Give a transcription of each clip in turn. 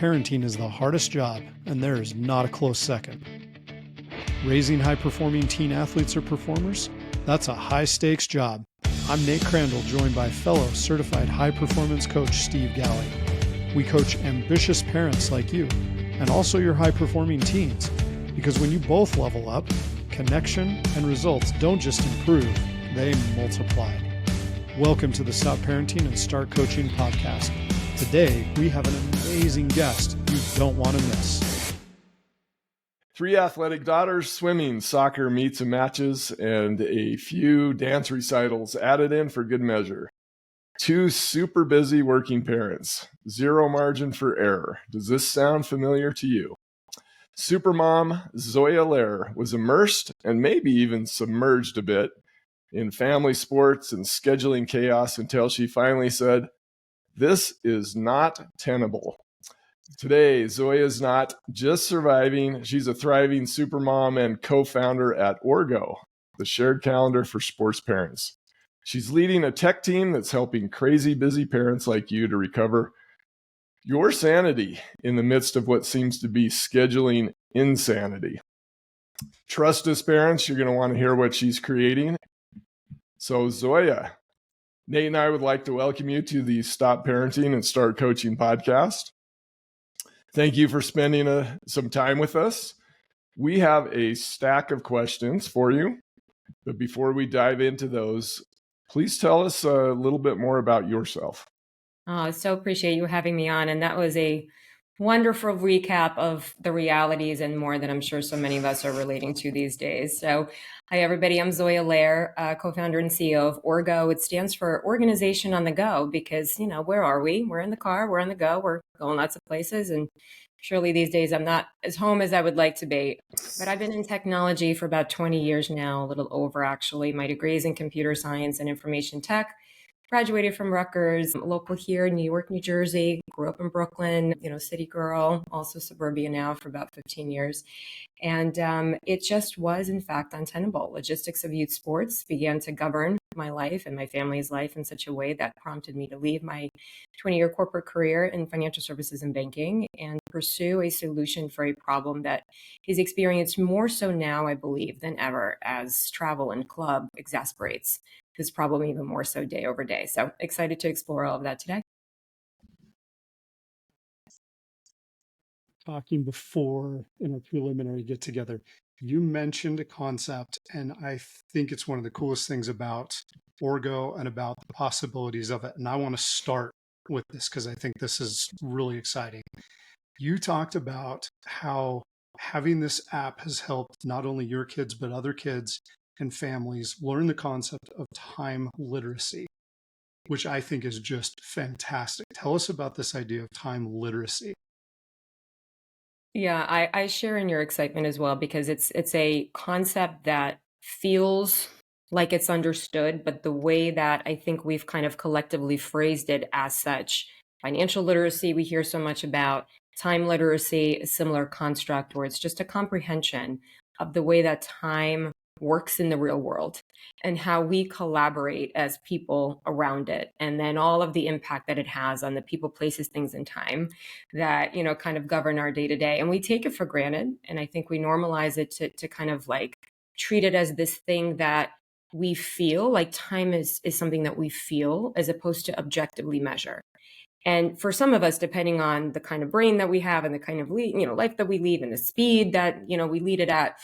Parenting is the hardest job, and there is not a close second. Raising high-performing teen athletes or performers? That's a high-stakes job. I'm Nate Crandall, joined by fellow certified high-performance coach Steve Galley. We coach ambitious parents like you, and also your high-performing teens, because when you both level up, connection and results don't just improve, they multiply. Welcome to the Stop Parenting and Start Coaching podcast. Today, we have an amazing guest you don't want to miss. 3 athletic daughters, swimming, soccer, meets and matches, and a few dance recitals added in for good measure. 2 super busy working parents, 0 margin for error. Does this sound familiar to you? Supermom Zoya Lehrer was immersed and maybe even submerged a bit in family sports and scheduling chaos until she finally said, "This is not tenable." Today, Zoya is not just surviving, she's a thriving supermom and co-founder at Orgo, the shared calendar for sports parents. She's leading a tech team that's helping crazy busy parents like you to recover your sanity in the midst of what seems to be scheduling insanity. Trust us, parents, you're going to want to hear what she's creating. So, Zoya, Nate and I would like to welcome you to the Stop Parenting and Start Coaching podcast. Thank you for spending some time with us. We have a stack of questions for you, but before we dive into those, please tell us a little bit more about yourself. I so appreciate you having me on, and that was a wonderful recap of the realities and more that I'm sure so many of us are relating to these days. So, hi everybody, I'm Zoya Lehrer, co-founder and CEO of Orgo. It stands for Organization on the Go because, where are we? We're in the car, we're on the go, we're going lots of places, and surely these days I'm not as home as I would like to be. But I've been in technology for about 20 years now, a little over actually. My degree is in computer science and information tech. Graduated from Rutgers, local here in New York, New Jersey, grew up in Brooklyn, city girl, also suburbia now for about 15 years. And it just was, in fact, untenable. Logistics of youth sports began to govern my life and my family's life in such a way that prompted me to leave my 20-year corporate career in financial services and banking and pursue a solution for a problem that is experienced more so now, I believe, than ever as travel and club exasperates this problem even more so day over day. So excited to explore all of that today. Talking before in our preliminary get together, you mentioned a concept, and I think it's one of the coolest things about Orgo and about the possibilities of it. And I want to start with this because I think this is really exciting. You talked about how having this app has helped not only your kids, but other kids and families learn the concept of time literacy, which I think is just fantastic. Tell us about this idea of time literacy. Yeah, I share in your excitement as well because it's a concept that feels like it's understood, but the way that I think we've kind of collectively phrased it as such, financial literacy we hear so much about, time literacy, a similar construct where it's just a comprehension of the way that time works in the real world and how we collaborate as people around it. And then all of the impact that it has on the people, places, things, and time that, kind of govern our day to day. And we take it for granted. And I think we normalize it to kind of like treat it as this thing that we feel like time is something that we feel as opposed to objectively measure. And for some of us, depending on the kind of brain that we have and the kind of life that we lead and the speed that, we lead it at,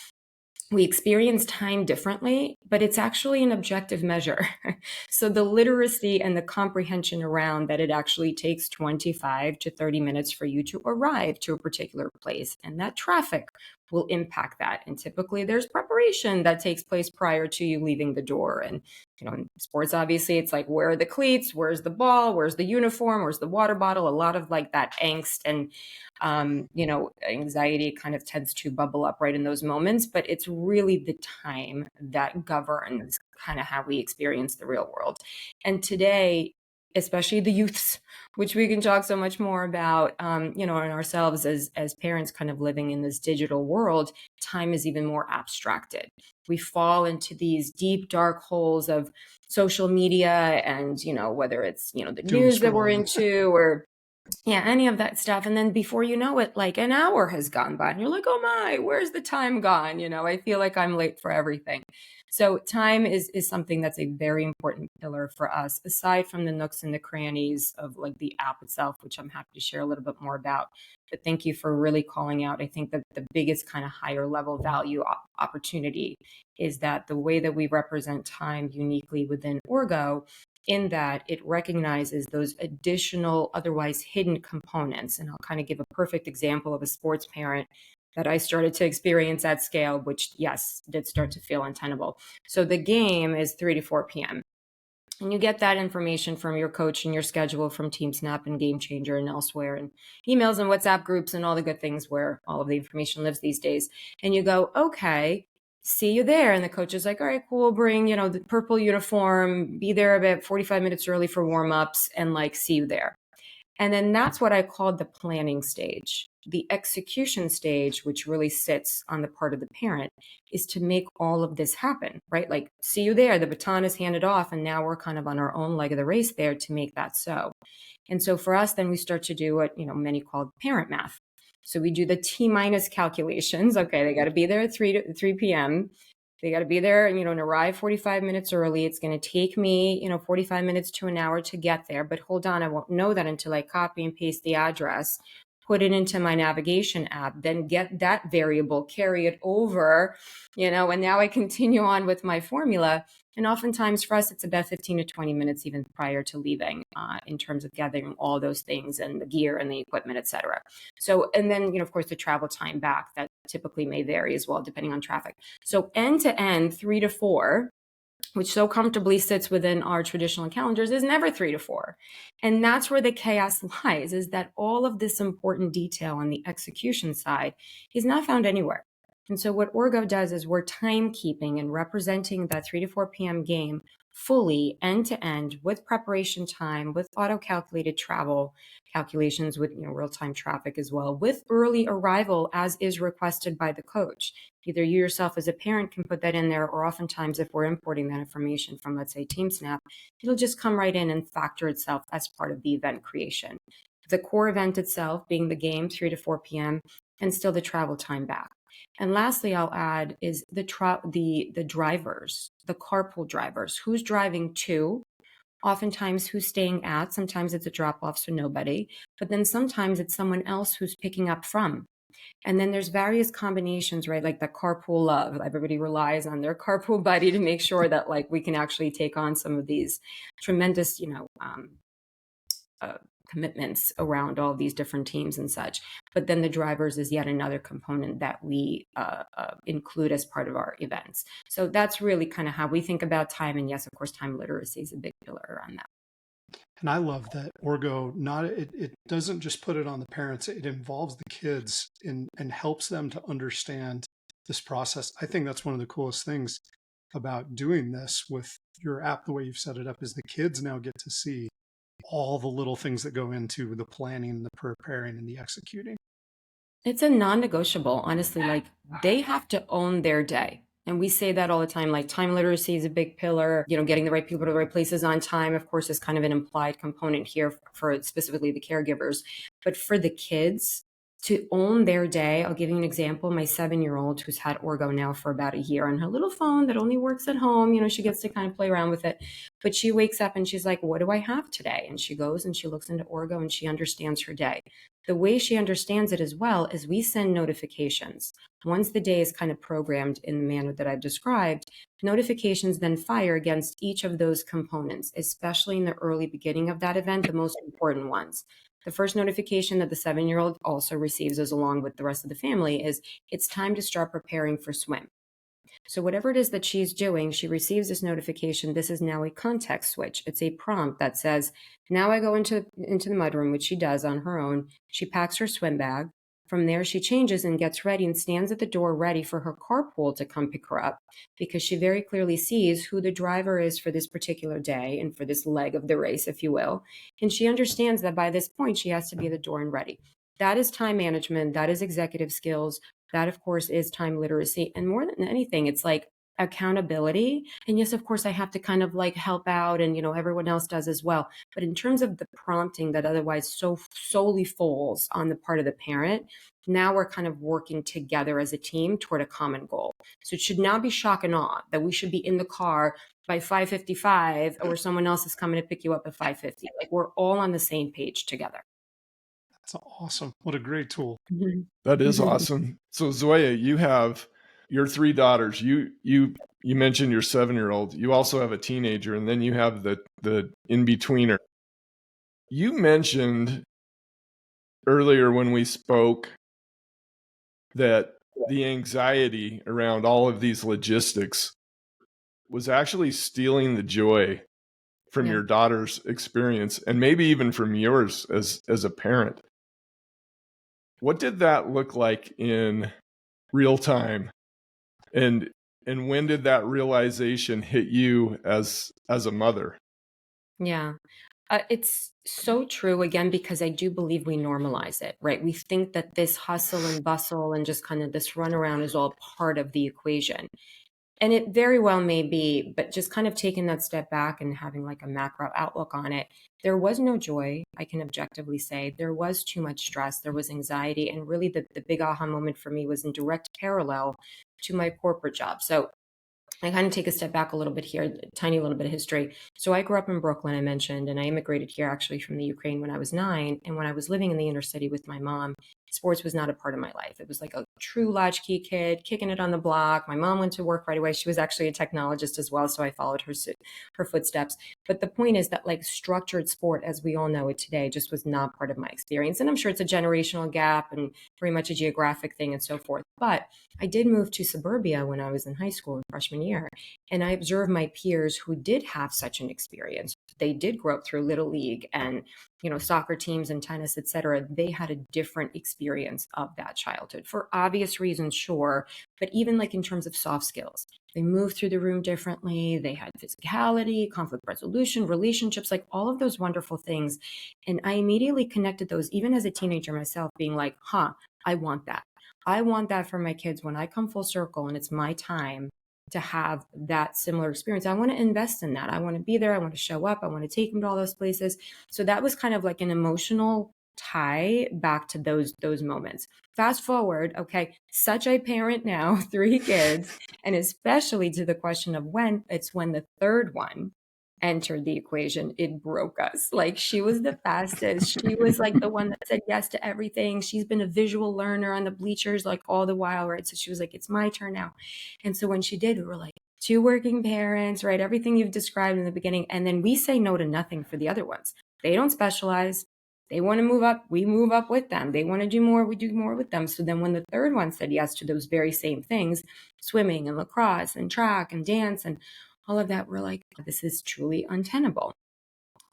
we experience time differently, but it's actually an objective measure. So the literacy and the comprehension around that it actually takes 25 to 30 minutes for you to arrive to a particular place, and that traffic will impact that. And typically there's preparation that takes place prior to you leaving the door. And, in sports, obviously, it's like, where are the cleats? Where's the ball? Where's the uniform? Where's the water bottle? A lot of like that angst and, anxiety kind of tends to bubble up right in those moments, but it's really the time that governs kind of how we experience the real world. And today, especially the youths, which we can talk so much more about, and ourselves as parents kind of living in this digital world, time is even more abstracted. We fall into these deep, dark holes of social media and, whether it's, the news that we're into or Yeah, any of that stuff. And then before you know it, like an hour has gone by and you're like, oh my, where's the time gone? I feel like I'm late for everything. So time is something that's a very important pillar for us, aside from the nooks and the crannies of like the app itself, which I'm happy to share a little bit more about. But thank you for really calling out. I think that the biggest kind of higher level value opportunity is that the way that we represent time uniquely within Orgo, in that it recognizes those additional, otherwise hidden components. And I'll kind of give a perfect example of a sports parent that I started to experience at scale, which, yes, did start to feel untenable. So the game is 3 to 4 p.m. And you get that information from your coach and your schedule from TeamSnap and Game Changer and elsewhere, and emails and WhatsApp groups and all the good things where all of the information lives these days. And you go, okay, see you there. And the coach is like, all right, cool, bring, the purple uniform, be there about 45 minutes early for warm-ups, and like, see you there. And then that's what I called the planning stage. The execution stage, which really sits on the part of the parent, is to make all of this happen, right? Like, see you there, the baton is handed off, and now we're kind of on our own leg of the race there to make that so. And so for us, then we start to do what, many call parent math. So we do the T minus calculations. Okay, they got to be there at 3 p.m. They got to be there and arrive 45 minutes early. It's going to take me 45 minutes to an hour to get there. But hold on, I won't know that until I copy and paste the address, put it into my navigation app, then get that variable, carry it over, and now I continue on with my formula. And oftentimes for us, it's about 15 to 20 minutes even prior to leaving in terms of gathering all those things and the gear and the equipment, et cetera. So, and then, of course, the travel time back that typically may vary as well, depending on traffic. So end to end, 3 to 4, which so comfortably sits within our traditional calendars, is never 3 to 4. And that's where the chaos lies, is that all of this important detail on the execution side is not found anywhere. And so what Orgo does is we're timekeeping and representing that 3 to 4 p.m. game fully end to end with preparation time, with auto-calculated travel calculations, with real-time traffic as well, with early arrival as is requested by the coach. Either you yourself as a parent can put that in there, or oftentimes if we're importing that information from, let's say, TeamSnap, it'll just come right in and factor itself as part of the event creation. The core event itself being the game, 3 to 4 p.m., and still the travel time back. And lastly, I'll add is the drivers, the carpool drivers. Who's driving to? Oftentimes who's staying at? Sometimes it's a drop off, so nobody. But then sometimes it's someone else who's picking up from. And then there's various combinations, right? Like the carpool love. Everybody relies on their carpool buddy to make sure that like we can actually take on some of these tremendous, commitments around all these different teams and such. But then the drivers is yet another component that we include as part of our events. So that's really kind of how we think about time. And yes, of course, time literacy is a big pillar around that. And I love that Orgo it doesn't just put it on the parents, it involves the kids and helps them to understand this process. I think that's one of the coolest things about doing this with your app, the way you've set it up, is the kids now get to see all the little things that go into the planning, the preparing, and the executing. It's a non-negotiable, honestly. Like they have to own their day. And we say that all the time, like time literacy is a big pillar, getting the right people to the right places on time, of course, is kind of an implied component here for specifically the caregivers. But for the kids to own their day, I'll give you an example. My 7-year-old, who's had Orgo now for about a year on her little phone that only works at home, she gets to kind of play around with it. But she wakes up and she's like, what do I have today? And she goes and she looks into Orgo and she understands her day. The way she understands it as well is we send notifications. Once the day is kind of programmed in the manner that I've described, notifications then fire against each of those components, especially in the early beginning of that event, the most important ones. The first notification that the 7-year-old also receives, as along with the rest of the family, is it's time to start preparing for swim. So whatever it is that she's doing, she receives this notification. This is now a context switch. It's a prompt that says, now I go into the mudroom, which she does on her own. She packs her swim bag. From there, she changes and gets ready and stands at the door ready for her carpool to come pick her up, because she very clearly sees who the driver is for this particular day and for this leg of the race, if you will. And she understands that by this point, she has to be at the door and ready. That is time management. That is executive skills. That, of course, is time literacy. And more than anything, it's like accountability. And yes, of course, I have to kind of like help out, and everyone else does as well. But in terms of the prompting that otherwise so solely falls on the part of the parent, now we're kind of working together as a team toward a common goal. So it should now be shock and awe that we should be in the car by 5:55, or someone else is coming to pick you up at 5:50. Like, we're all on the same page together. That's awesome. What a great tool. That is awesome. So Zoya, you have your three daughters. You mentioned your 7-year-old. You also have a teenager, and then you have the in-betweener. You mentioned earlier when we spoke that the anxiety around all of these logistics was actually stealing the joy from your daughter's experience, and maybe even from yours as a parent. What did that look like in real time? And when did that realization hit you as a mother? Yeah. It's so true, again, because I do believe we normalize it, right? We think that this hustle and bustle and just kind of this runaround is all part of the equation. And it very well may be, but just kind of taking that step back and having like a macro outlook on it, there was no joy, I can objectively say. There was too much stress, there was anxiety. And really, the big aha moment for me was in direct parallel to my corporate job. So I kind of take a step back a little bit here, a tiny little bit of history. So I grew up in Brooklyn, I mentioned, and I immigrated here actually from the Ukraine when I was 9. And when I was living in the inner city with my mom, sports was not a part of my life. It was like a true latchkey kid, kicking it on the block. My mom went to work right away. She was actually a technologist as well, so I followed her footsteps. But the point is that like structured sport, as we all know it today, just was not part of my experience. And I'm sure it's a generational gap and very much a geographic thing and so forth. But I did move to suburbia when I was in high school in freshman year. And I observed my peers who did have such an experience. They did grow up through Little League and, soccer teams and tennis, et cetera. They had a different experience of that childhood for obvious reasons, sure. But even like in terms of soft skills, they moved through the room differently. They had physicality, conflict resolution, relationships, like all of those wonderful things. And I immediately connected those, even as a teenager myself, being like, I want that. I want that for my kids when I come full circle and it's my time to have that similar experience. I want to invest in that. I want to be there. I want to show up. I want to take them to all those places. So that was kind of like an emotional tie back to those moments. Fast forward, okay, such a parent now, 3 kids, and especially to the question of when the third one entered the equation, it broke us. Like, she was the fastest. She was like the one that said yes to everything. She's been a visual learner on the bleachers like all the while, right? So she was like, it's my turn now. And so when she did, we were like, 2 working parents, right? Everything you've described in the beginning. And then we say no to nothing for the other ones. They don't specialize. They want to move up. We move up with them. They want to do more. We do more with them. So then when the third one said yes to those very same things, swimming and lacrosse and track and dance and all of that, we're like, this is truly untenable.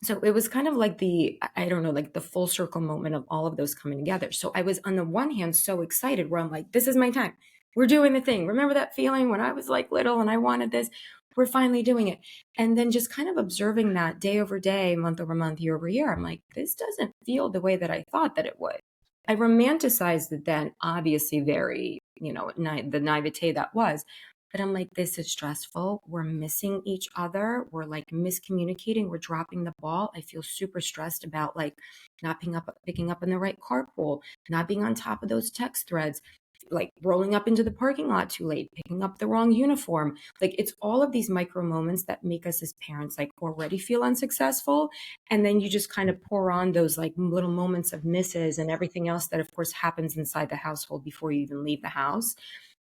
So it was kind of like I don't know, like the full circle moment of all of those coming together. So I was on the one hand so excited where I'm like, this is my time. We're doing the thing. Remember that feeling when I was like little and I wanted this? We're finally doing it. And then just kind of observing that day over day, month over month, year over year, I'm like, this doesn't feel the way that I thought that it would. I romanticized it then, obviously very, the naivete that was. But I'm like, this is stressful. We're missing each other. We're like miscommunicating. We're dropping the ball. I feel super stressed about like not picking up in the right carpool, not being on top of those text threads, like rolling up into the parking lot too late, picking up the wrong uniform. Like, it's all of these micro moments that make us as parents like already feel unsuccessful. And then you just kind of pour on those like little moments of misses and everything else that of course happens inside the household before you even leave the house.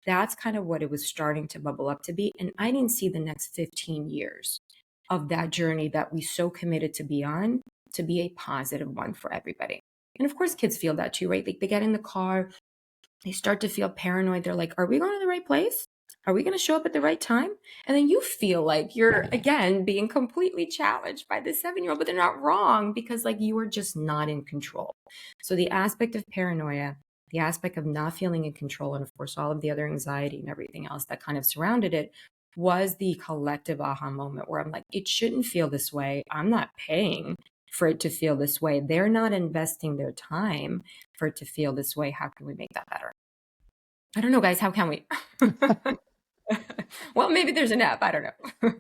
That's kind of what it was starting to bubble up to be. And I didn't see the next 15 years of that journey that we so committed to be on to be a positive one for everybody. And of course, kids feel that too, right? They get in the car, they start to feel paranoid. They're like, are we going to the right place? Are we going to show up at the right time? And then you feel like you're, again, being completely challenged by the 7-year-old, but they're not wrong because like you are just not in control. So the aspect of paranoia, the aspect of not feeling in control, and of course, all of the other anxiety and everything else that kind of surrounded it was the collective aha moment where I'm like, it shouldn't feel this way. I'm not paying for it to feel this way. They're not investing their time for it to feel this way. How can we make that better? I don't know, guys. How can we? Well, maybe there's an app. I don't know.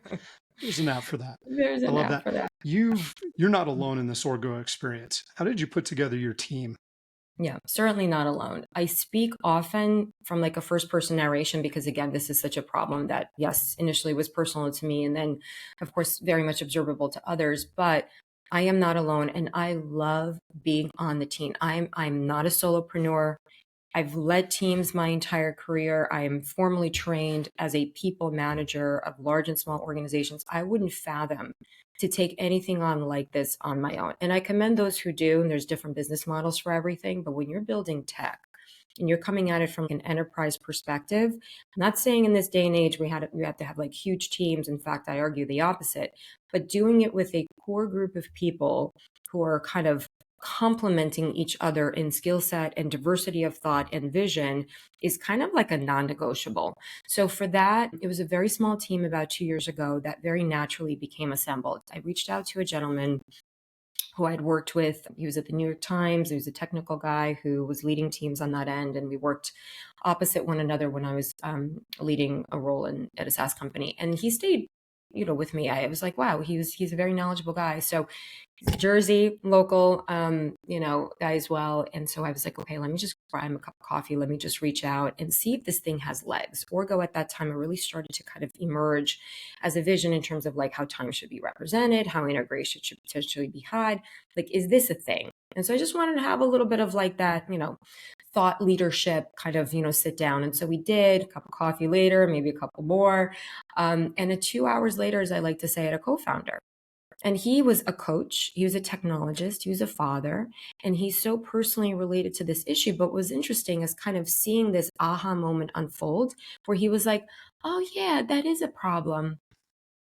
There's an app for that. There's I an love app that. for that. You're not alone in this Orgo experience. How did you put together your team? Yeah, certainly not alone. I speak often from like a first person narration because, again, this is such a problem that, yes, initially was personal to me and then, of course, very much observable to others. But I am not alone and I love being on the team. I'm not a solopreneur. I've led teams my entire career. I am formally trained as a people manager of large and small organizations. I wouldn't fathom to take anything on like this on my own. And I commend those who do, and there's different business models for everything. But when you're building tech and you're coming at it from an enterprise perspective, I'm not saying in this day and age we have to have like huge teams. In fact, I argue the opposite. But doing it with a core group of people who are kind of complementing each other in skill set and diversity of thought and vision is kind of like a non-negotiable. So for that, it was a very small team about 2 years ago that very naturally became assembled. I reached out to a gentleman who I'd worked with. He was at the New York Times. He was a technical guy who was leading teams on that end. And we worked opposite one another when I was leading a role at a SaaS company. And he stayed, with me. I was like, wow, he's a very knowledgeable guy. So he's a Jersey local, guy as well. And so I was like, okay, let me just buy him a cup of coffee. Let me just reach out and see if this thing has legs. Orgo at that time, it really started to kind of emerge as a vision in terms of like how time should be represented, how integration should potentially be had. Like, is this a thing? And so I just wanted to have a little bit of like that, thought leadership kind of, sit down. And so we did. A cup of coffee later, maybe a couple more. And 2 hours later, as I like to say, I had a co-founder. And he was a coach, he was a technologist, he was a father, and he's so personally related to this issue. But what was interesting is kind of seeing this aha moment unfold where he was like, oh, yeah, that is a problem.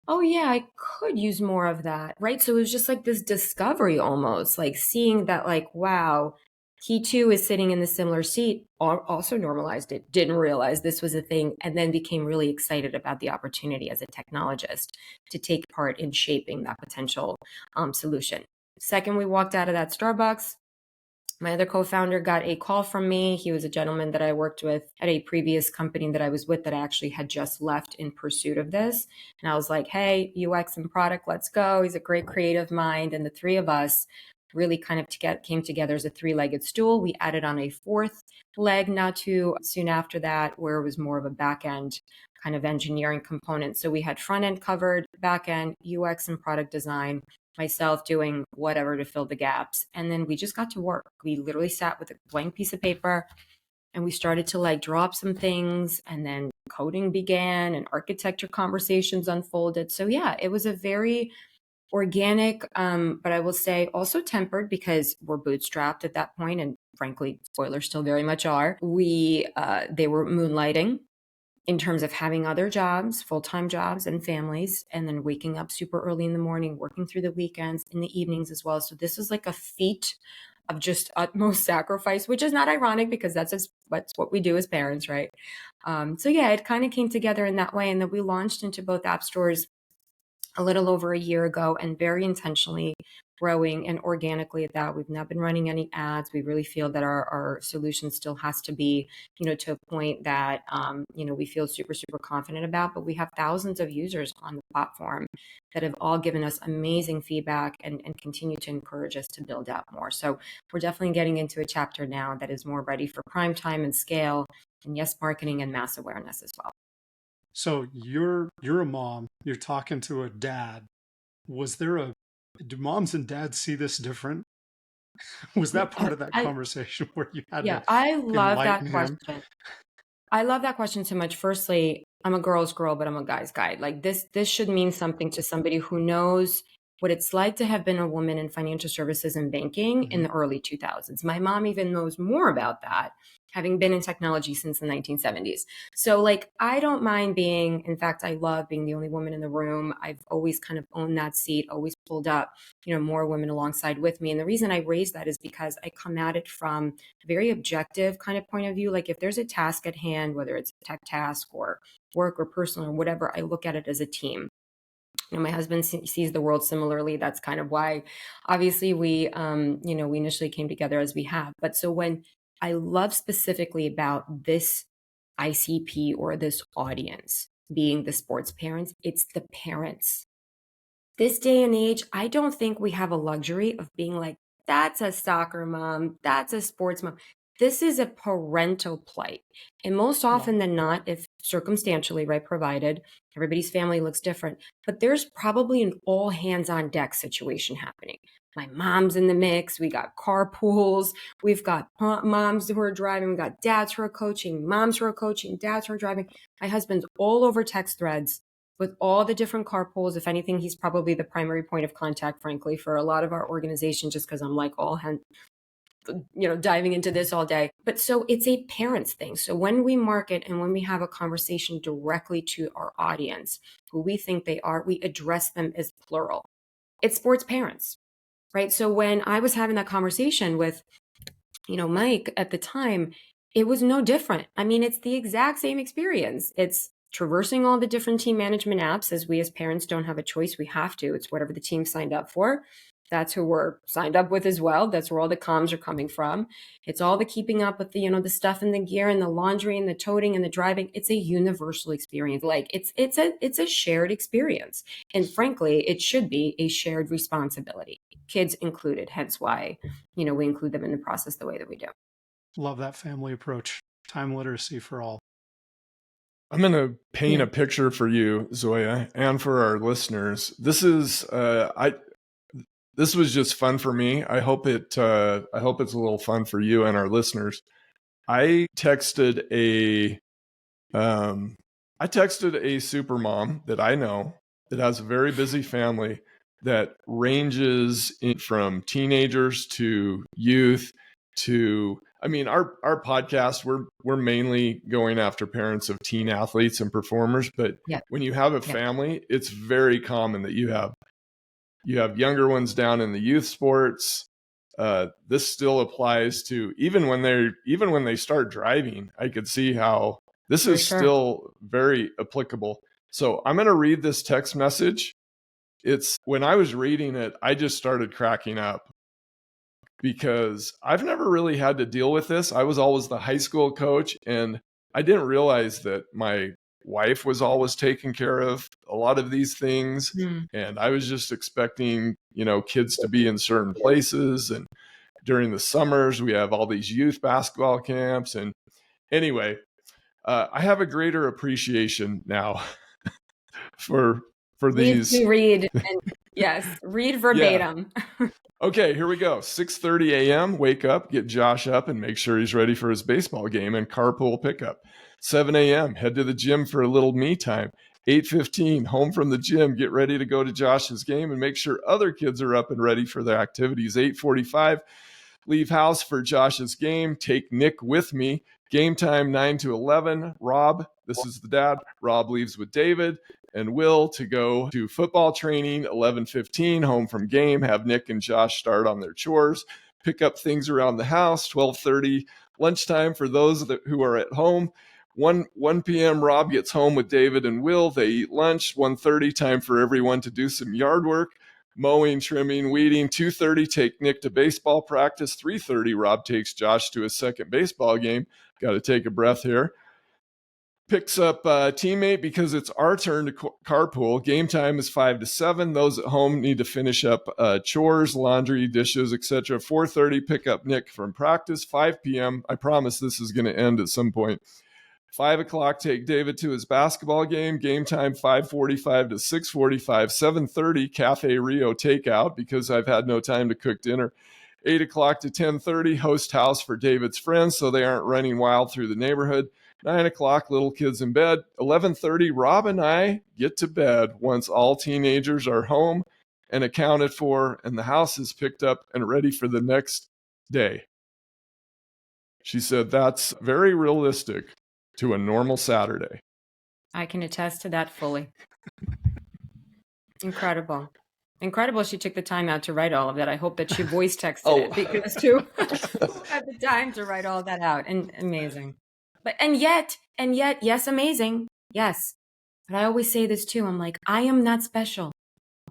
Oh, yeah, I could use more of that. Right. So it was just like this discovery almost like seeing that, like, wow, he too is sitting in the similar seat, also normalized it, didn't realize this was a thing, and then became really excited about the opportunity as a technologist to take part in shaping that potential solution. Second, we walked out of that Starbucks. My other co-founder got a call from me. He was a gentleman that I worked with at a previous company that I was with that I actually had just left in pursuit of this. And I was like, hey, UX and product, let's go. He's a great creative mind. And the three of us really kind of came together as a three-legged stool. We added on a fourth leg not too soon after that, where it was more of a back-end kind of engineering component. So we had front-end covered, back-end, UX and product design, myself doing whatever to fill the gaps. And then we just got to work. We literally sat with a blank piece of paper and we started to like draw up some things, and then coding began and architecture conversations unfolded. So yeah, it was a very organic, but I will say also tempered because we're bootstrapped at that point, and frankly, spoilers still very much are. They were moonlighting in terms of having other jobs, full-time jobs and families, and then waking up super early in the morning, working through the weekends, in the evenings as well. So this is like a feat of just utmost sacrifice, which is not ironic because that's what we do as parents, right? So yeah, it kind of came together in that way. And then we launched into both app stores a little over a year ago, and very intentionally growing and organically at that. We've not been running any ads. We really feel that our solution still has to be, to a point that, we feel super, super confident about. But we have thousands of users on the platform that have all given us amazing feedback and continue to encourage us to build out more. So we're definitely getting into a chapter now that is more ready for prime time and scale, and yes, marketing and mass awareness as well. So you're a mom, you're talking to a dad. Do moms and dads see this different? Was that part of that conversation where you had to I love that enlighten him? question. I love that question so much. Firstly, I'm a girl's girl, but I'm a guy's guy. Like this should mean something to somebody who knows what it's like to have been a woman in financial services and banking in the early 2000s. My mom even knows more about that, having been in technology since the 1970s. So like, I don't mind in fact, I love being the only woman in the room. I've always kind of owned that seat, always pulled up, more women alongside with me. And the reason I raise that is because I come at it from a very objective kind of point of view. Like if there's a task at hand, whether it's a tech task or work or personal or whatever, I look at it as a team. My husband sees the world similarly. That's kind of why, obviously, we initially came together as we have. But so when I love specifically about this ICP or this audience, being the sports parents, it's the parents. This day and age, I don't think we have a luxury of being like, that's a soccer mom, that's a sports mom. This is a parental plight. And most often than not, if circumstantially, right, provided, everybody's family looks different, but there's probably an all hands on deck situation happening. My mom's in the mix. We got carpools. We've got moms who are driving. We got dads who are coaching, moms who are coaching, dads who are driving. My husband's all over text threads with all the different carpools. If anything, he's probably the primary point of contact, frankly, for a lot of our organization, just because I'm like all hands, diving into this all day. But so it's a parents thing. So when we market and when we have a conversation directly to our audience, who we think they are, we address them as plural. It's sports parents, right? So when I was having that conversation with, Mike at the time, it was no different. I mean, it's the exact same experience. It's traversing all the different team management apps. As we as parents don't have a choice, we have to. It's whatever the team signed up for. That's who we're signed up with as well. That's where all the comms are coming from. It's all the keeping up with the stuff and the gear and the laundry and the toting and the driving. It's a universal experience. Like it's a shared experience. And frankly, it should be a shared responsibility, kids included. Hence why, we include them in the process the way that we do. Love that family approach. Time literacy for all. I'm going to paint a picture for you, Zoya, and for our listeners. This is this was just fun for me. I hope it's a little fun for you and our listeners. I texted a supermom that I know that has a very busy family that ranges from teenagers to youth to, our podcast, we're mainly going after parents of teen athletes and performers, but when you have a family, it's very common that you have younger ones down in the youth sports. This still applies to even when they start driving. I could see how this is still very applicable. So I'm going to read this text message. When I was reading it, I just started cracking up because I've never really had to deal with this. I was always the high school coach, and I didn't realize that my wife was always taking care of a lot of these things. And I was just expecting, kids to be in certain places. And during the summers, we have all these youth basketball camps. And anyway, I have a greater appreciation now for these. To read and read verbatim. Yeah. Okay, here we go. 6:30 a.m. Wake up, get Josh up, and make sure he's ready for his baseball game and carpool pickup. 7 a.m. Head to the gym for a little me time. 8:15 home from the gym, get ready to go to Josh's game and make sure other kids are up and ready for their activities. 8:45 leave house for Josh's game. Take Nick with me. Game time 9 to 11. Rob, this is the dad. Rob leaves with David and Will to go to football training. 11:15 home from game. Have Nick and Josh start on their chores. Pick up things around the house. 12:30 lunchtime for those who are at home. 1 p.m. Rob gets home with David and Will. They eat lunch. 1:30 time for everyone to do some yard work. Mowing, trimming, weeding. 2:30 take Nick to baseball practice. 3:30 Rob takes Josh to his second baseball game. Got to take a breath here. Picks up a teammate because it's our turn to carpool. Game time is 5 to 7. Those at home need to finish up chores, laundry, dishes, etc. 4:30 pick up Nick from practice. 5 p.m. I promise this is going to end at some point. 5 o'clock, take David to his basketball game. Game time 5:45 to 6:45. 7:30 Cafe Rio takeout because I've had no time to cook dinner. 8 o'clock to 10:30 host house for David's friends so they aren't running wild through the neighborhood. 9 o'clock, little kids in bed. 11:30, Rob and I get to bed once all teenagers are home and accounted for and the house is picked up and ready for the next day. She said that's very realistic to a normal Saturday. I can attest to that fully. Incredible. She took the time out to write all of that. I hope that she voice texted it because who had the time to write all that out. And amazing. And yet, yes, amazing. Yes. But I always say this too. I'm like, I am not special.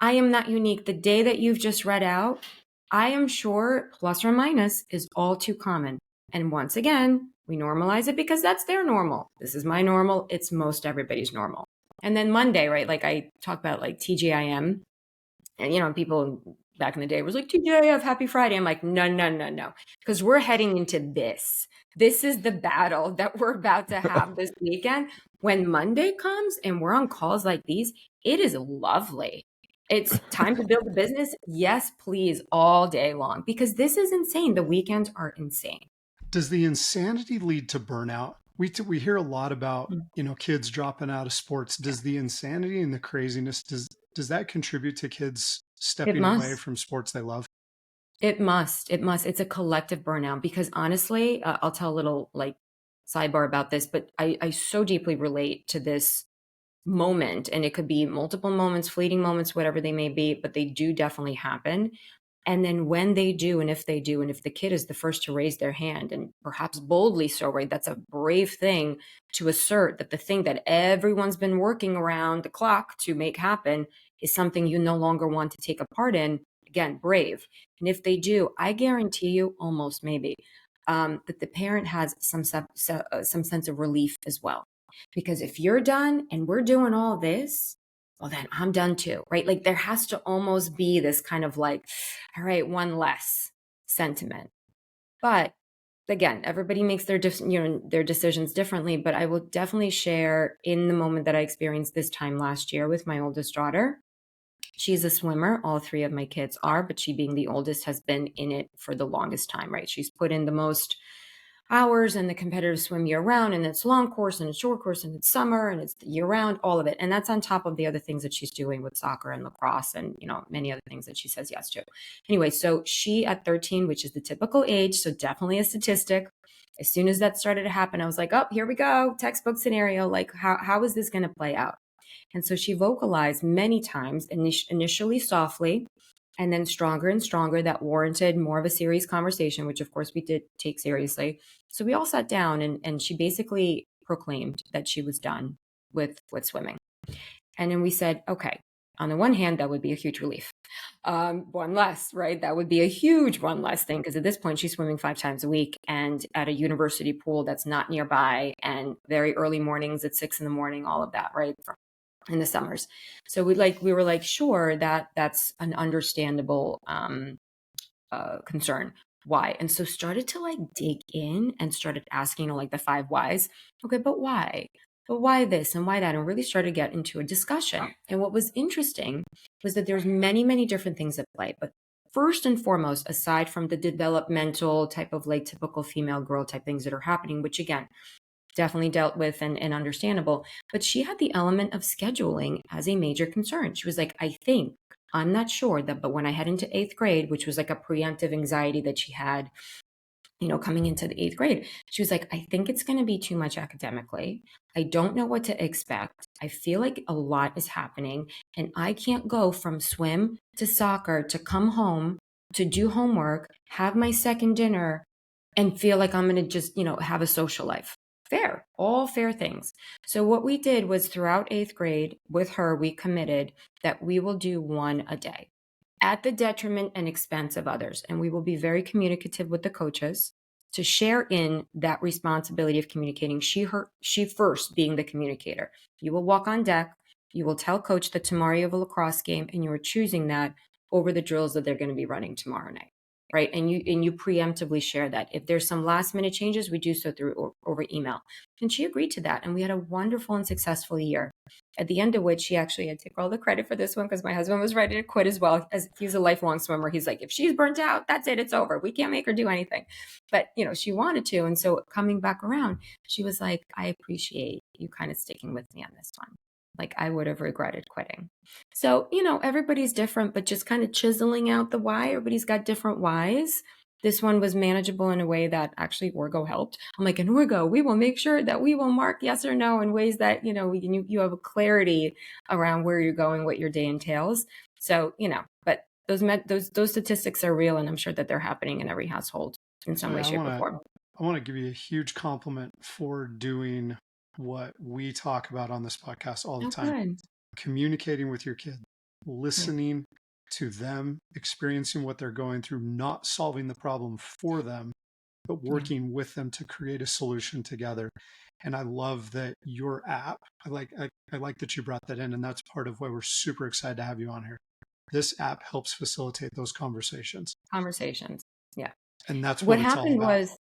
I am not unique. The day that you've just read out, I am sure plus or minus is all too common. And once again, we normalize it because that's their normal. This is my normal. It's most everybody's normal. And then Monday, right? Like I talk about like TGIM, and people back in the day was like, TGIF, happy Friday. I'm like, no, no, no, no. Because we're heading into this. This is the battle that we're about to have this weekend. When Monday comes and we're on calls like these, it is lovely. It's time to build a business. Yes, please, all day long, because this is insane. The weekends are insane. Does the insanity lead to burnout? We hear a lot about, kids dropping out of sports. Yeah. Does the insanity and the craziness, does that contribute to kids It stepping away must. from sports they love? It must. It must. It's a collective burnout because honestly, I'll tell a little like sidebar about this, but I so deeply relate to this moment, and it could be multiple moments, fleeting moments, whatever they may be, but they do definitely happen. And then when they do, and if they do, and if the kid is the first to raise their hand, and perhaps boldly so, right? That's a brave thing to assert that the thing that everyone's been working around the clock to make happen is something you no longer want to take a part in. Again, brave. And if they do, I guarantee you, almost maybe, that the parent has some sense of relief as well. Because if you're done and we're doing all this, well, then I'm done too, right? Like there has to almost be this kind of like, all right, one less sentiment. But again, everybody makes their decisions differently. But I will definitely share in the moment that I experienced this time last year with my oldest daughter. She's a swimmer. All three of my kids are, but she being the oldest has been in it for the longest time, right? She's put in the most hours in the competitive swim year round, and it's long course and it's short course and it's summer and it's year round, all of it. And that's on top of the other things that she's doing with soccer and lacrosse and, many other things that she says yes to. Anyway, so she at 13, which is the typical age, so definitely a statistic. As soon as that started to happen, I was like, oh, here we go. Textbook scenario. Like, how is this going to play out? And so she vocalized many times, initially softly, and then stronger and stronger, that warranted more of a serious conversation, which of course we did take seriously. So we all sat down and she basically proclaimed that she was done with swimming. And then we said, okay, on the one hand, that would be a huge relief. One less, right? That would be a huge one less thing because at this point she's swimming 5 times a week and at a university pool that's not nearby and very early mornings at 6 a.m, all of that, right? In the summers. So we were like, sure, that's an understandable concern. Why? And so started to like dig in and started asking like the 5 whys. Okay, but why? But why this and why that? And really started to get into a discussion. And what was interesting was that there's many, many different things at play. But first and foremost, aside from the developmental type of like typical female girl type things that are happening, which again, definitely dealt with and understandable. But she had the element of scheduling as a major concern. She was like, I'm not sure that, but when I head into 8th grade, which was like a preemptive anxiety that she had, coming into the 8th grade, she was like, I think it's going to be too much academically. I don't know what to expect. I feel like a lot is happening and I can't go from swim to soccer to come home to do homework, have my second dinner, and feel like I'm going to just, have a social life. Fair, all fair things. So what we did was throughout 8th grade with her, we committed that we will do one a day at the detriment and expense of others. And we will be very communicative with the coaches to share in that responsibility of communicating. She first being the communicator. You will walk on deck. You will tell coach that tomorrow you have a lacrosse game and you are choosing that over the drills that they're going to be running tomorrow night. Right. And you preemptively share that. If there's some last minute changes, we do so through over email. And she agreed to that. And we had a wonderful and successful year. At the end of which she actually had to take all the credit for this one because my husband was ready to quit as well. As he's a lifelong swimmer. He's like, if she's burnt out, that's it. It's over. We can't make her do anything. But, she wanted to. And so coming back around, she was like, I appreciate you kind of sticking with me on this one. Like I would have regretted quitting. So, everybody's different, but just kind of chiseling out the why. Everybody's got different whys. This one was manageable in a way that actually Orgo helped. I'm like, in Orgo, we will make sure that we will mark yes or no in ways that, you have a clarity around where you're going, what your day entails. So, but those statistics are real. And I'm sure that they're happening in every household in some way, shape, or form. I want to give you a huge compliment for doing what we talk about on this podcast all the time. Good. Communicating with your kid, listening to them, experiencing what they're going through, not solving the problem for them, but working with them to create a solution together. And I love that your app, I like that you brought that in. And that's part of why we're super excited to have you on here. This app helps facilitate those conversations. Conversations. Yeah. And that's What what it's all happened about. was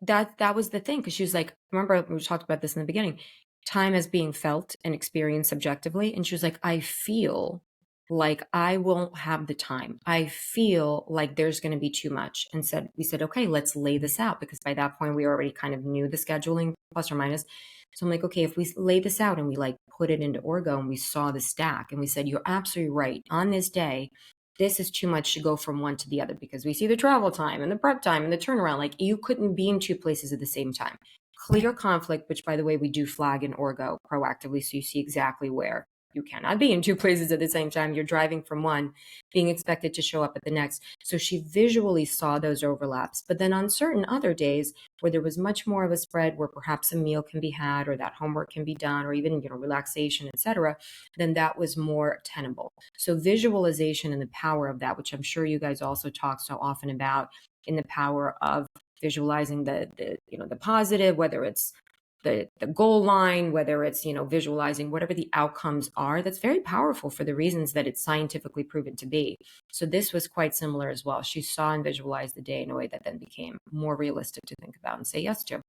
that was the thing, because she was like, remember we talked about this in the beginning, time as being felt and experienced subjectively. And she was like, I feel like I won't have the time. I feel like there's going to be too much. And we said, okay, let's lay this out, because by that point we already kind of knew the scheduling plus or minus. So I'm like, okay, if we lay this out and we like put it into Orgo and we saw the stack and we said, you're absolutely right. On this day, this is too much to go from one to the other, because we see the travel time and the prep time and the turnaround. Like, you couldn't be in two places at the same time. Clear conflict, which by the way, we do flag in Orgo proactively. So you see exactly where you cannot be in two places at the same time. You're driving from one, being expected to show up at the next. So she visually saw those overlaps. But then on certain other days where there was much more of a spread, where perhaps a meal can be had or that homework can be done, or even, relaxation, etc., then that was more tenable. So visualization and the power of that, which I'm sure you guys also talk so often about, in the power of visualizing the positive, whether it's the goal line, whether it's, visualizing whatever the outcomes are, that's very powerful for the reasons that it's scientifically proven to be. So this was quite similar as well. She saw and visualized the day in a way that then became more realistic to think about and say yes to.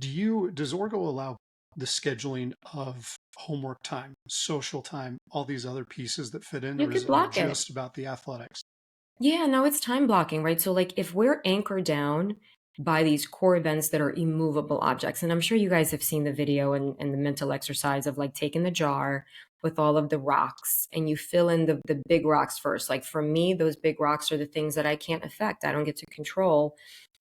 Does Orgo allow the scheduling of homework time, social time, all these other pieces that fit in, You or is could it all block it. just about the athletics? Yeah, no, it's time blocking, right? So, like, if we're anchored down by these core events that are immovable objects, and I'm sure you guys have seen the video and the mental exercise of like taking the jar with all of the rocks and you fill in the big rocks first. Like, for me, those big rocks are the things that I can't affect. I don't get to control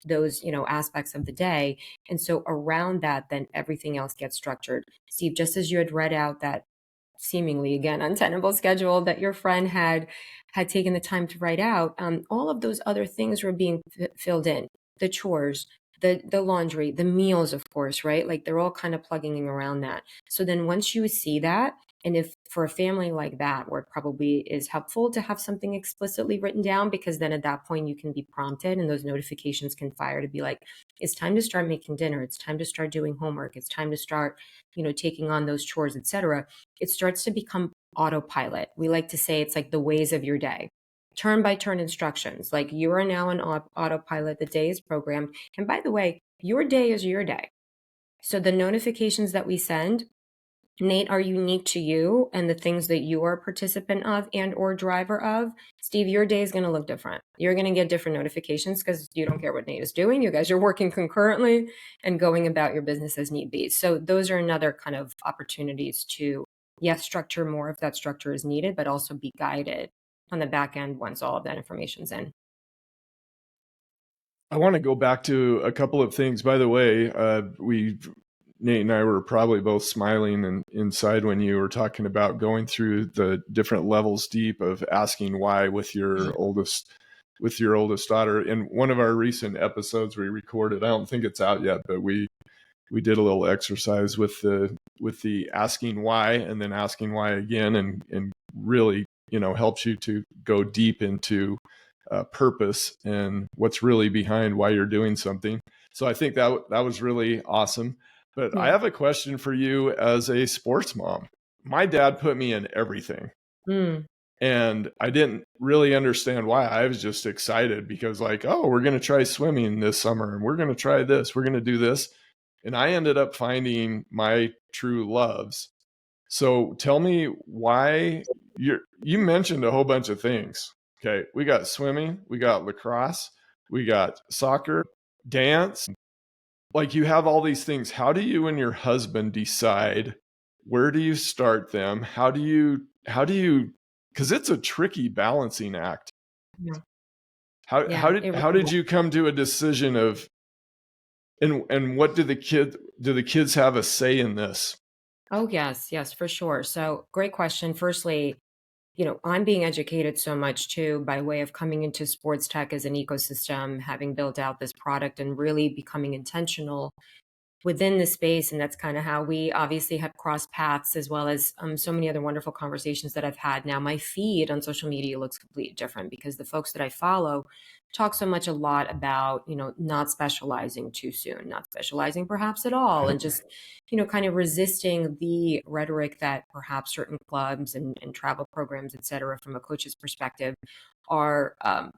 those, aspects of the day. And so around that, then everything else gets structured. Steve, just as you had read out that seemingly, again, untenable schedule that your friend had taken the time to write out, all of those other things were being filled in: the chores, the laundry, the meals, of course, right? Like, they're all kind of plugging in around that. So then once you see that, and if for a family like that, where it probably is helpful to have something explicitly written down, because then at that point you can be prompted and those notifications can fire to be like, it's time to start making dinner, it's time to start doing homework, it's time to start, taking on those chores, etc. It starts to become autopilot. We like to say it's like the ways of your day, turn by turn instructions. Like, you are now on autopilot. The day is programmed. And by the way, your day is your day. So the notifications that we send, Nate, are unique to you and the things that you are a participant of and or driver of. Steve, your day is going to look different. You're going to get different notifications because you don't care what Nate is doing. You guys are working concurrently and going about your business as need be. So those are another kind of opportunities to, yes, structure more if that structure is needed, but also be guided on the back end once all of that information's in. I want to go back to a couple of things. By the way, Nate and I were probably both smiling and inside when you were talking about going through the different levels deep of asking why with your oldest daughter. In one of our recent episodes we recorded, I don't think it's out yet, but we did a little exercise with the asking why and then asking why again, and really, helps you to go deep into purpose and what's really behind why you're doing something. So I think that was really awesome. But I have a question for you as a sports mom. My dad put me in everything. And I didn't really understand why. I was just excited because, like, oh, we're going to try swimming this summer and we're going to try this. We're going to do this. And I ended up finding my true loves. So tell me why you mentioned a whole bunch of things. Okay. We got swimming, we got lacrosse, we got soccer, dance. Like, you have all these things. How do you and your husband decide where do you start them? How do you, because it's a tricky balancing act. Yeah. How did you come to a decision of, and what do the kids have a say in this? Oh, yes, for sure. So great question. Firstly, I'm being educated so much too by way of coming into sports tech as an ecosystem, having built out this product and really becoming intentional within the space. And that's kind of how we obviously have crossed paths, as well as so many other wonderful conversations that I've had. Now my feed on social media looks completely different because the folks that I follow talk so much a lot about, not specializing too soon, not specializing perhaps at all, and just, kind of resisting the rhetoric that perhaps certain clubs and travel programs, et cetera, from a coach's perspective, are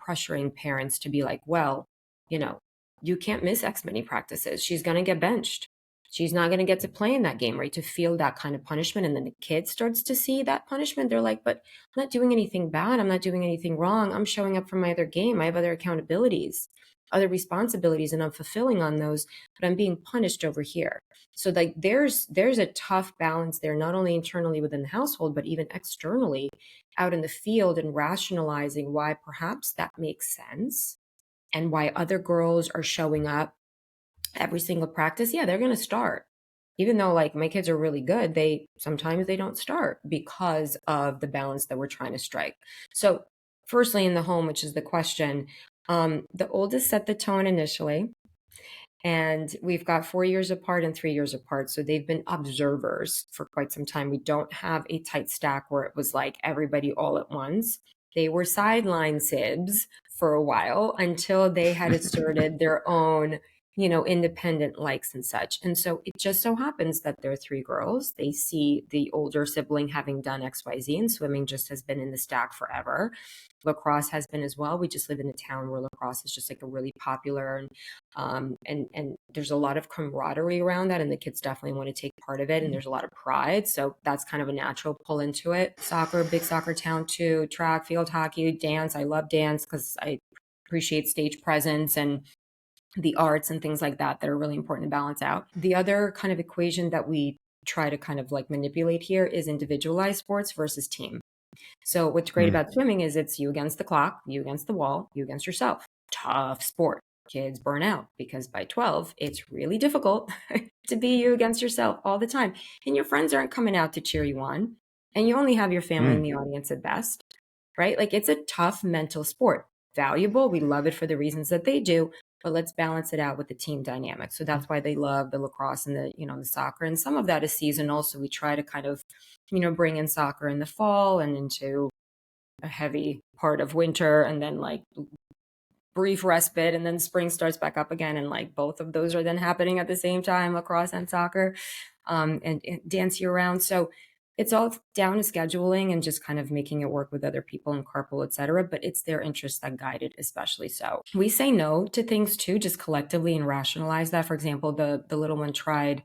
pressuring parents to be like, well, you know, you can't miss X many practices. She's going to get benched. She's not going to get to play in that game, right? To feel that kind of punishment. And then the kid starts to see that punishment. They're like, but I'm not doing anything bad. I'm not doing anything wrong. I'm showing up for my other game. I have other accountabilities, other responsibilities, and I'm fulfilling on those, but I'm being punished over here. So like there's a tough balance there, not only internally within the household, but even externally out in the field, and rationalizing why perhaps that makes sense and why other girls are showing up every single practice. Yeah, they're going to start. Even though like my kids are really good, sometimes they don't start because of the balance that we're trying to strike. So firstly, in the home, which is the question, the oldest set the tone initially. And we've got 4 years apart and 3 years apart. So they've been observers for quite some time. We don't have a tight stack where it was like everybody all at once. They were sideline sibs for a while until they had asserted their own, independent likes and such. And so it just so happens that there are three girls. They see the older sibling having done XYZ, and swimming just has been in the stack forever. Lacrosse has been as well. We just live in a town where lacrosse is just like a really popular, and there's a lot of camaraderie around that, and the kids definitely want to take part of it, and there's a lot of pride. So that's kind of a natural pull into it. Soccer, big soccer town too. Track, field hockey, dance. I love dance because I appreciate stage presence and the arts and things like that are really important to balance out. The other kind of equation that we try to kind of like manipulate here is individualized sports versus team. So what's great about swimming is it's you against the clock, you against the wall, you against yourself. Tough sport. Kids burn out because by 12, it's really difficult to be you against yourself all the time. And your friends aren't coming out to cheer you on. And you only have your family in the audience at best, right? Like it's a tough mental sport. Valuable. We love it for the reasons that they do, but let's balance it out with the team dynamic. So that's why they love the lacrosse and the soccer. And some of that is seasonal. So we try to kind of, bring in soccer in the fall and into a heavy part of winter, and then like brief respite, and then spring starts back up again. And like both of those are then happening at the same time, lacrosse and soccer, and dance year round. So it's all down to scheduling and just kind of making it work with other people and carpool, et cetera. But it's their interests that guide it, especially. So we say no to things too, just collectively, and rationalize that. For example, the little one tried,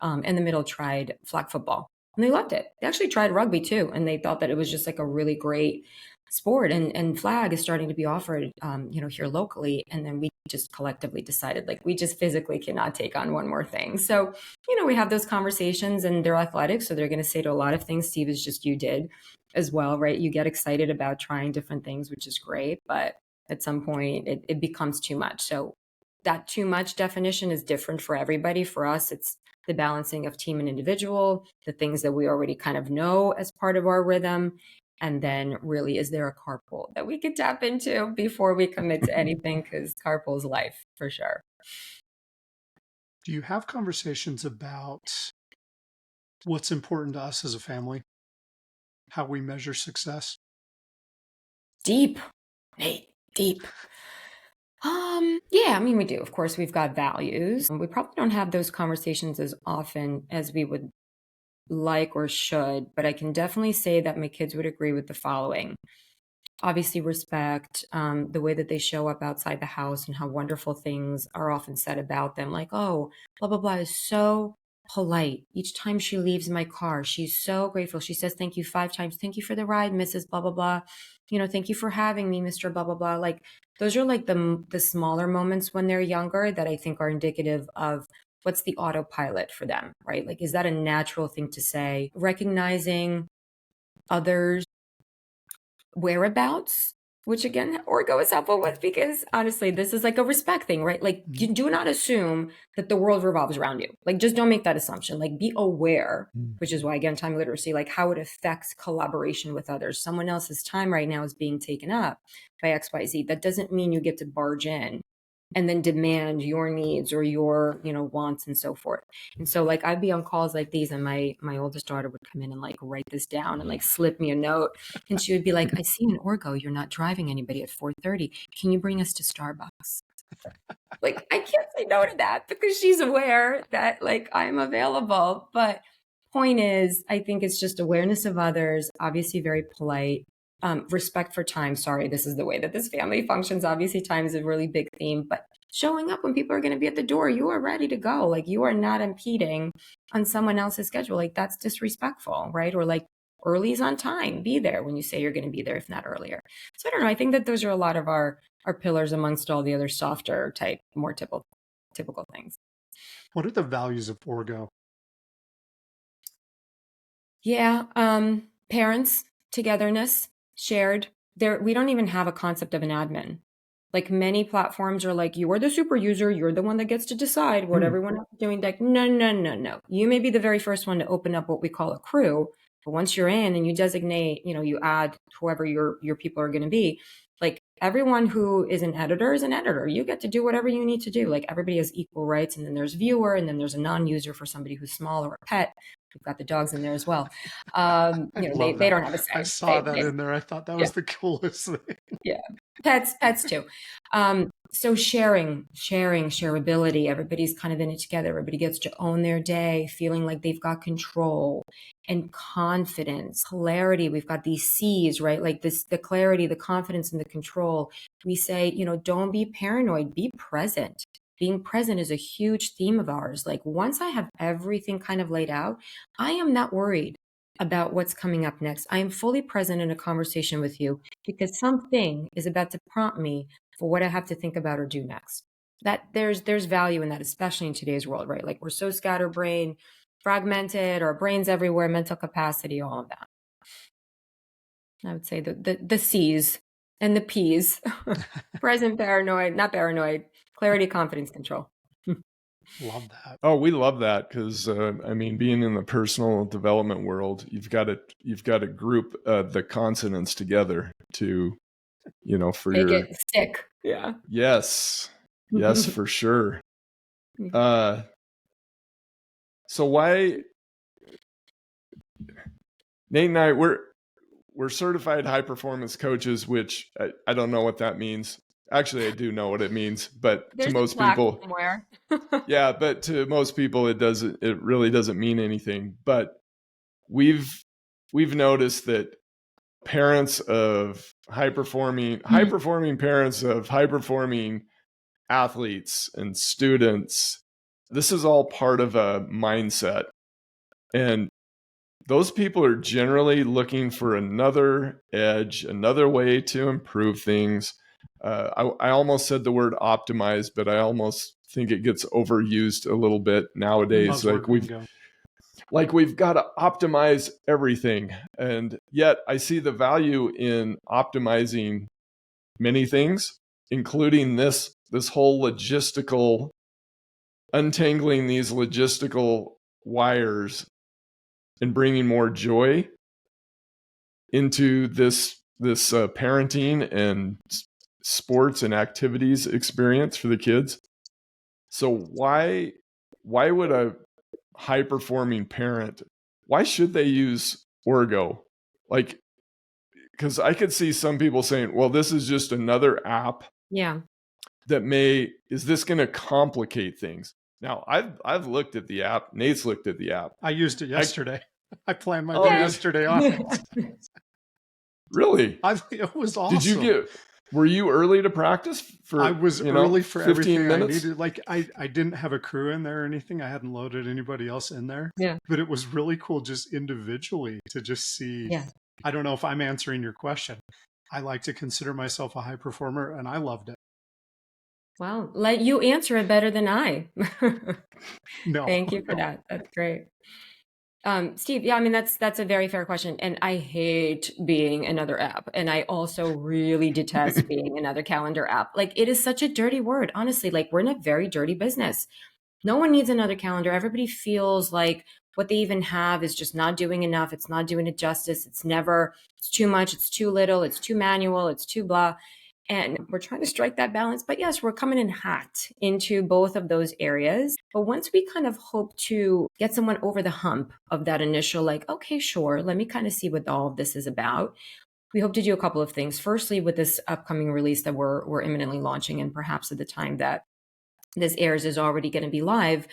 and the middle tried flag football, and they loved it. They actually tried rugby too, and they thought that it was just like a really great sport. And flag is starting to be offered, here locally. And then we just collectively decided like we just physically cannot take on one more thing. So, we have those conversations, and they're athletic, so they're going to say to a lot of things, Steve, is just you did as well, right? You get excited about trying different things, which is great, but at some point it becomes too much. So that too much definition is different for everybody. For us, it's the balancing of team and individual, the things that we already kind of know as part of our rhythm. And then really, is there a carpool that we could tap into before we commit to anything? Because carpool's life for sure. Do you have conversations about what's important to us as a family? How we measure success? Deep, Nate, deep. Yeah, I mean, we do. Of course, we've got values. We probably don't have those conversations as often as we would like or should, but I can definitely say that my kids would agree with the following. Obviously, respect, the way that they show up outside the house and how wonderful things are often said about them. Like, oh, blah, blah, blah is so polite. Each time she leaves my car, she's so grateful. She says, thank you 5 times. Thank you for the ride, Mrs. Blah, blah, blah. Thank you for having me, Mr. Blah, blah, blah. Like, those are like the smaller moments when they're younger that I think are indicative of what's the autopilot for them, right? Like, is that a natural thing to say? Recognizing others' whereabouts, which again, Orgo is helpful with, because honestly, this is like a respect thing, right? Like, you do not assume that the world revolves around you. Like, just don't make that assumption. Like, be aware, which is why, again, time literacy, like how it affects collaboration with others. Someone else's time right now is being taken up by XYZ. That doesn't mean you get to barge in and then demand your needs or your, wants and so forth. And so like I'd be on calls like these, and my oldest daughter would come in and like write this down and like slip me a note, and she would be like, I see in Orgo you're not driving anybody at 4:30. Can you bring us to Starbucks? Like I can't say no to that because she's aware that like I'm available. But point is, I think it's just awareness of others, obviously very polite. Respect for time. Sorry, this is the way that this family functions. Obviously, time is a really big theme, but showing up when people are going to be at the door, you are ready to go. Like you are not impeding on someone else's schedule. Like that's disrespectful, right? Or like early is on time. Be there when you say you're going to be there, if not earlier. So I don't know. I think that those are a lot of our pillars amongst all the other softer type, more typical things. What are the values of Orgo? Yeah, parents, togetherness, shared. We don't even have a concept of an admin. Like many platforms are like, you are the super user, you're the one that gets to decide what everyone else is doing. Like, no, no, no, no. You may be the very first one to open up what we call a crew, but once you're in and you designate, you add whoever your people are going to be, like everyone who is an editor is an editor. You get to do whatever you need to do. Like everybody has equal rights, and then there's viewer, and then there's a non-user for somebody who's small or a pet. We've got the dogs in there as well. They don't have a say. I saw that in there. I thought that was the coolest thing. Yeah. Pets too. So shareability, everybody's kind of in it together. Everybody gets to own their day, feeling like they've got control and confidence, clarity. We've got these C's, right? Like the clarity, the confidence, and the control. We say, don't be paranoid, be present. Being present is a huge theme of ours. Like once I have everything kind of laid out, I am not worried about what's coming up next. I am fully present in a conversation with you because something is about to prompt me for what I have to think about or do next. That there's value in that, especially in today's world, right? Like we're so scatterbrained, fragmented, our brains everywhere, mental capacity, all of that. I would say the C's and the P's. Present, paranoid, not paranoid, clarity, confidence, control. Love that. Oh, we love that because being in the personal development world, you've got to group the consonants together to, for make your it stick. Yeah. Yes, for sure. So why, Nate and I, we're certified high performance coaches, which I don't know what that means. Actually, I do know what it means, but There's to most people, somewhere. yeah, but to most people, it really doesn't mean anything. But we've noticed that parents of high performing parents of high performing athletes and students, this is all part of a mindset. And those people are generally looking for another edge, another way to improve things. I almost said the word optimize, but I almost think it gets overused a little bit nowadays. Like we've got to optimize everything. And yet I see the value in optimizing many things, including this whole logistical, untangling these logistical wires and bringing more joy into this parenting and sports and activities experience for the kids. So why would a high performing parent, why should they use Orgo? Like, because I could see some people saying, well, this is just another app. Yeah. Is this going to complicate things? Now, I've looked at the app. Nate's looked at the app. I used it yesterday. I planned my day yesterday on it. Really? It was awesome. Were you early to practice? I was early for 15 everything minutes? I needed. Like I didn't have a crew in there or anything. I hadn't loaded anybody else in there. Yeah. But it was really cool just individually to just see. Yeah. I don't know if I'm answering your question. I like to consider myself a high performer, and I loved it. Well, let you answer it better than I. No. Thank you for that. That's great. Steve, yeah, I mean, that's a very fair question. And I hate being another app. And I also really detest being another calendar app. Like it is such a dirty word, honestly. Like we're in a very dirty business. No one needs another calendar. Everybody feels like what they even have is just not doing enough. It's not doing it justice. It's too much. It's too little. It's too manual. It's too blah. And we're trying to strike that balance. But yes, we're coming in hot into both of those areas. But once we kind of hope to get someone over the hump of that initial, like, okay, sure, let me kind of see what all of this is about. We hope to do a couple of things. Firstly, with this upcoming release that we're imminently launching, and perhaps at the time that this airs is already going to be live,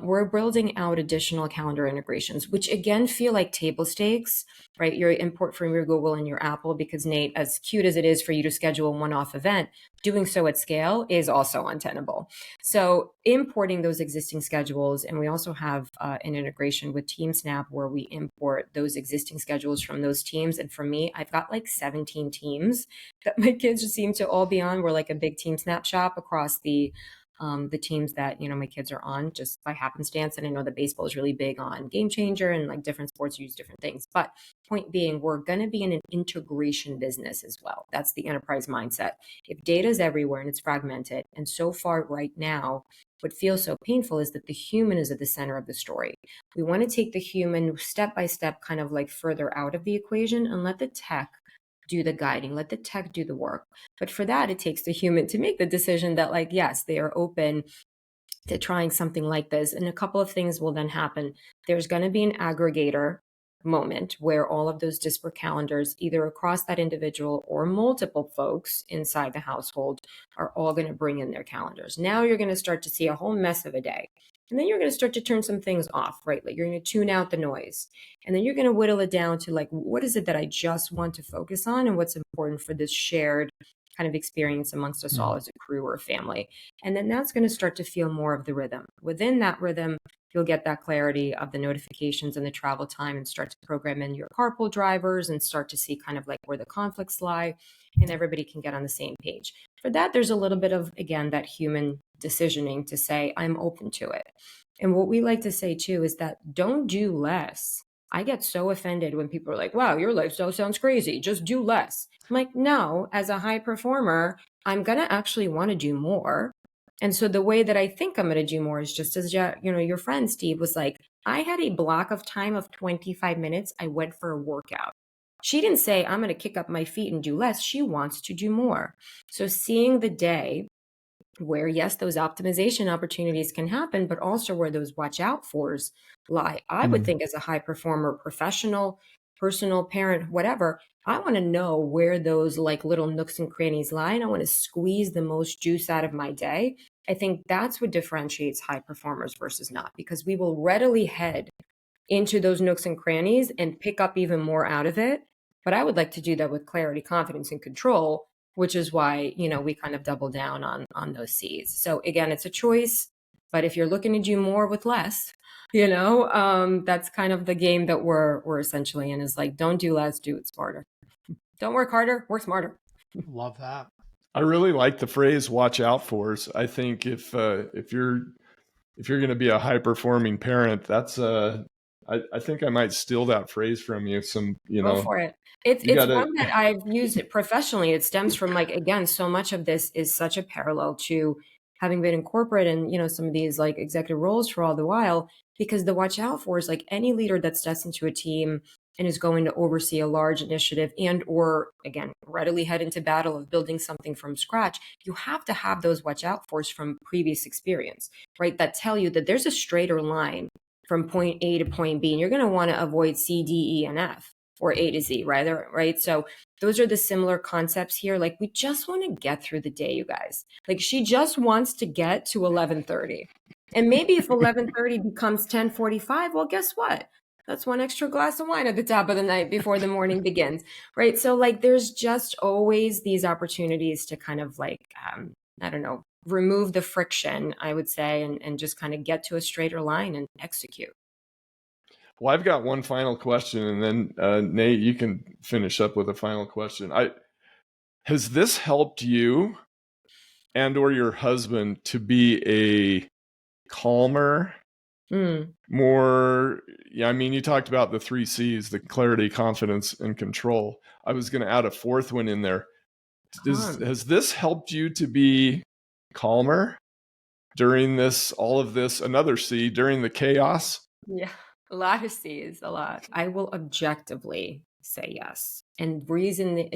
we're building out additional calendar integrations, which again feel like table stakes, right? You import from your Google and your Apple because, Nate, as cute as it is for you to schedule a one-off event, doing so at scale is also untenable. So importing those existing schedules, and we also have an integration with TeamSnap where we import those existing schedules from those teams. And for me, I've got like 17 teams that my kids just seem to all be on. We're like a big TeamSnap shop across the teams that my kids are on just by happenstance. And I know that baseball is really big on Game Changer, and like different sports use different things. But point being, we're going to be in an integration business as well. That's the enterprise mindset. If data is everywhere and it's fragmented, and so far right now, what feels so painful is that the human is at the center of the story. We want to take the human step by step, kind of like further out of the equation, and let the tech do the guiding, let the tech do the work. But for that, it takes the human to make the decision that, like, yes, they are open to trying something like this. And a couple of things will then happen. There's going to be an aggregator moment where all of those disparate calendars, either across that individual or multiple folks inside the household, are all going to bring in their calendars. Now you're going to start to see a whole mess of a day. And then you're going to start to turn some things off, right? Like you're going to tune out the noise. And then you're going to whittle it down to, like, what is it that I just want to focus on and what's important for this shared kind of experience amongst us all as a crew or a family. And then that's going to start to feel more of the rhythm. Within that rhythm, you'll get that clarity of the notifications and the travel time, and start to program in your carpool drivers and start to see kind of like where the conflicts lie, and everybody can get on the same page. For that, there's a little bit of, again, that human decisioning to say, I'm open to it. And what we like to say too is that don't do less. I get so offended when people are like, wow, your lifestyle sounds crazy, just do less. I'm like, no, as a high performer, I'm going to actually want to do more. And so the way that I think I'm going to do more is just as, your friend Steve was like, I had a block of time of 25 minutes. I went for a workout. She didn't say, I'm going to kick up my feet and do less. She wants to do more. So seeing the day where, yes, those optimization opportunities can happen, but also where those watch out fors lie. I would think as a high performer, professional, personal, parent, whatever, I want to know where those like little nooks and crannies lie, and I want to squeeze the most juice out of my day. I think that's what differentiates high performers versus not, because we will readily head into those nooks and crannies and pick up even more out of it. But I would like to do that with clarity, confidence, and control, which is why, we kind of double down on those C's. So again, it's a choice, but if you're looking to do more with less, that's kind of the game that we're essentially in, is like, don't do less, do it smarter. Don't work harder, work smarter. Love that. I really like the phrase "watch out fors." I think if you're going to be a high performing parent, that's I think I might steal that phrase from you. Go for it. It's one that I've used it professionally. It stems from, like, again, so much of this is such a parallel to having been in corporate and, some of these like executive roles for all the while, because the watch out for is like any leader that steps into a team and is going to oversee a large initiative and, or again, readily head into battle of building something from scratch. You have to have those watch out fors from previous experience, right? That tell you that there's a straighter line from point A to point B, and you're going to want to avoid C, D, E, and F, or A to Z, right? So those are the similar concepts here. Like, we just want to get through the day, you guys. Like, she just wants to get to 11:30. And maybe if 11:30 becomes 10:45, well, guess what? That's one extra glass of wine at the top of the night before the morning begins, right? So like, there's just always these opportunities to kind of like, I don't know, remove the friction, I would say, and just kind of get to a straighter line and execute. Well, I've got one final question, and then Nate, you can finish up with a final question. Has this helped you and or your husband to be a calmer, more? Yeah, I mean, you talked about the 3 C's: the clarity, confidence, and control. I was going to add a fourth one in there. Has this helped you to be calmer during all of this? Another C, during the chaos? Yeah. A lot of C's, a lot. I will objectively say yes. And reason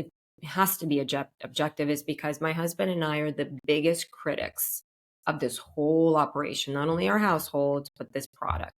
has to be objective is because my husband and I are the biggest critics of this whole operation, not only our household, but this product.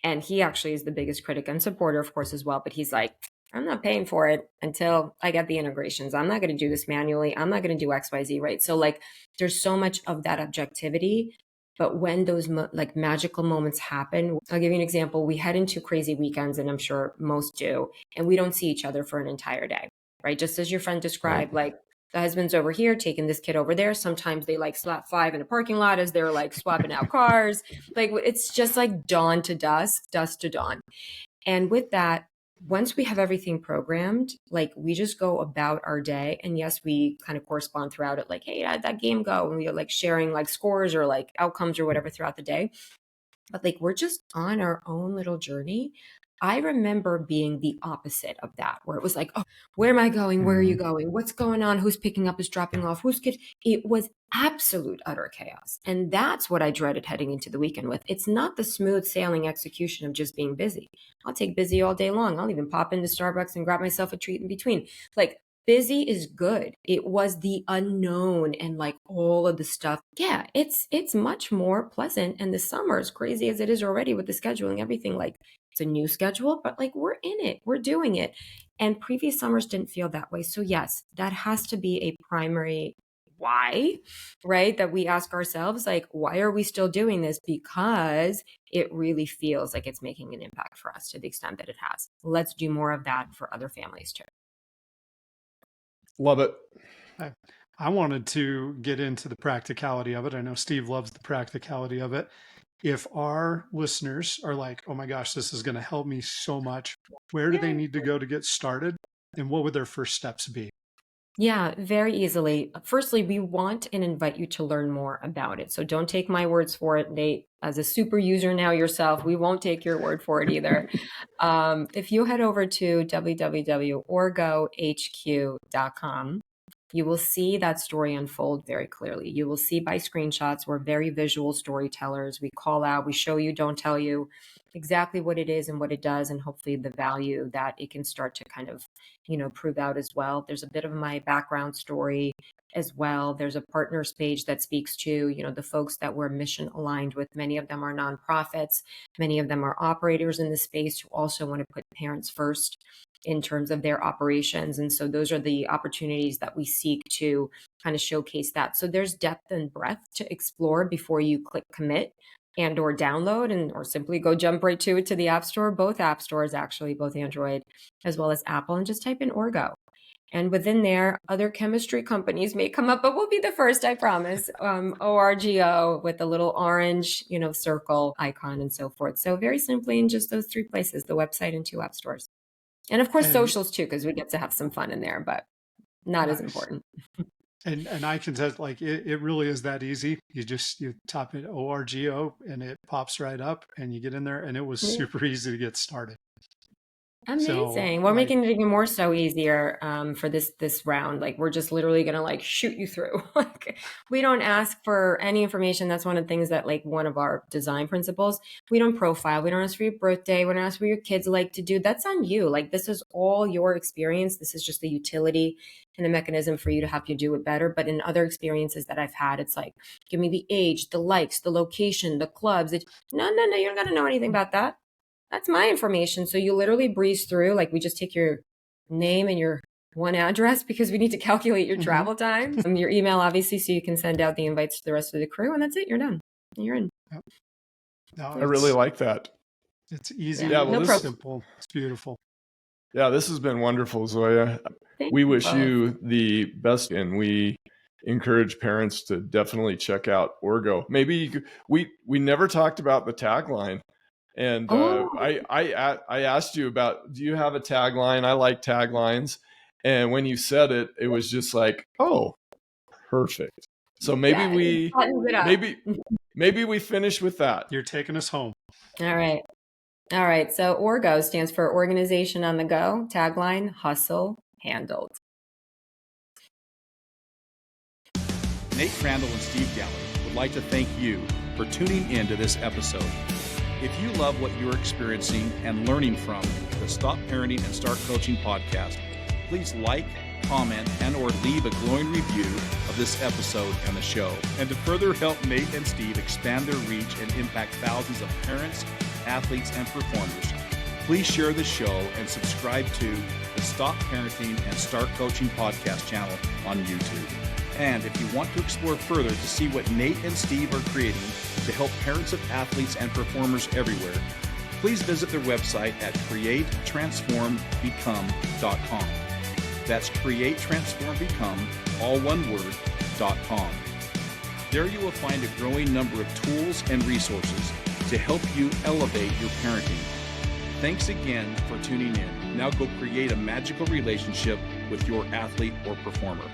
And he actually is the biggest critic and supporter, of course, as well. But he's like, I'm not paying for it until I get the integrations. I'm not going to do this manually. I'm not going to do XYZ, right? So like, there's so much of that objectivity. But when those like magical moments happen, I'll give you an example. We head into crazy weekends, and I'm sure most do, and we don't see each other for an entire day, right? Just as your friend described, like the husband's over here taking this kid over there. Sometimes they like slap five in a parking lot as they're like swapping out cars. Like it's just like dawn to dusk, dusk to dawn. And with that, once we have everything programmed, like we just go about our day. And yes, we kind of correspond throughout it, like, hey, how'd that game go? And we're like sharing like scores or like outcomes or whatever throughout the day. But like we're just on our own little journey. I remember being the opposite of that, where it was like, oh, where am I going? Where are you going? What's going on? Who's picking up? Who's dropping off? Who's kid? It was absolute utter chaos. And that's what I dreaded heading into the weekend with. It's not the smooth sailing execution of just being busy. I'll take busy all day long. I'll even pop into Starbucks and grab myself a treat in between. Like busy is good. It was the unknown and like all of the stuff. Yeah, it's much more pleasant. And the summer, as crazy as it is already with the scheduling, everything, like it's a new schedule, but like we're in it, we're doing it. And previous summers didn't feel that way. So yes, that has to be a primary why, right? That we ask ourselves, like, why are we still doing this? Because it really feels like it's making an impact for us to the extent that it has. Let's do more of that for other families too. Love it. I wanted to get into the practicality of it. I know Steve loves the practicality of it. If our listeners are like, oh my gosh, this is going to help me so much, where do they need to go to get started? And what would their first steps be? Yeah, very easily. Firstly, we want and invite you to learn more about it. So don't take my words for it, Nate. As a super user now yourself, we won't take your word for it either. If you head over to www.orgohq.com, you will see that story unfold very clearly. You will see by screenshots. We're very visual storytellers. We call out, we show you, don't tell you exactly what it is and what it does, and hopefully the value that it can start to kind of, prove out as well. There's a bit of my background story as well. There's a partners page that speaks to, the folks that we're mission aligned with. Many of them are nonprofits. Many of them are operators in the space who also want to put parents first in terms of their operations. And so those are the opportunities that we seek to kind of showcase that. So there's depth and breadth to explore before you click commit and or download or simply go jump right to it to the App Store, both app stores, actually, both Android as well as Apple, and just type in Orgo. And within there, other chemistry companies may come up, but we'll be the first, I promise. ORGO with a little orange, circle icon and so forth. So very simply in just those three places, the website and 2 app stores. And of course, socials too, because we get to have some fun in there, but not as important. And I can tell, like, it really is that easy. You type in ORGO and it pops right up and you get in there, and it was super easy to get started. Amazing. We're making it even more so easier for this round. Like we're just literally going to like shoot you through. Like we don't ask for any information. That's one of the things that like one of our design principles. We don't profile. We don't ask for your birthday. We don't ask what your kids like to do. That's on you. Like this is all your experience. This is just the utility and the mechanism for you to help you do it better. But in other experiences that I've had, it's like, give me the age, the likes, the location, the clubs. No. You don't got to know anything about that. That's my information. So you literally breeze through, like we just take your name and your one address because we need to calculate your travel time and your email, obviously, so you can send out the invites to the rest of the crew, and that's it. You're done. You're in. Yep. No, I really like that. It's easy. Yeah, well, it's simple. It's beautiful. Yeah, this has been wonderful, Zoya. We wish you the best, and we encourage parents to definitely check out Orgo. Maybe we never talked about the tagline. And I asked you about, do you have a tagline? I like taglines. And when you said it, it was just like, oh, perfect. So maybe maybe we finish with that. You're taking us home. All right. So Orgo stands for Organization on the Go. Tagline, hustle handled. Nate Crandall and Steve Gallagher would like to thank you for tuning in to this episode. If you love what you're experiencing and learning from the Stop Parenting and Start Coaching podcast, please like, comment, and or leave a glowing review of this episode and the show. And to further help Nate and Steve expand their reach and impact thousands of parents, athletes, and performers, please share the show and subscribe to the Stop Parenting and Start Coaching podcast channel on YouTube. And if you want to explore further to see what Nate and Steve are creating to help parents of athletes and performers everywhere, please visit their website at createtransformbecome.com. That's createtransformbecome, all one word, .com. There you will find a growing number of tools and resources to help you elevate your parenting. Thanks again for tuning in. Now go create a magical relationship with your athlete or performer.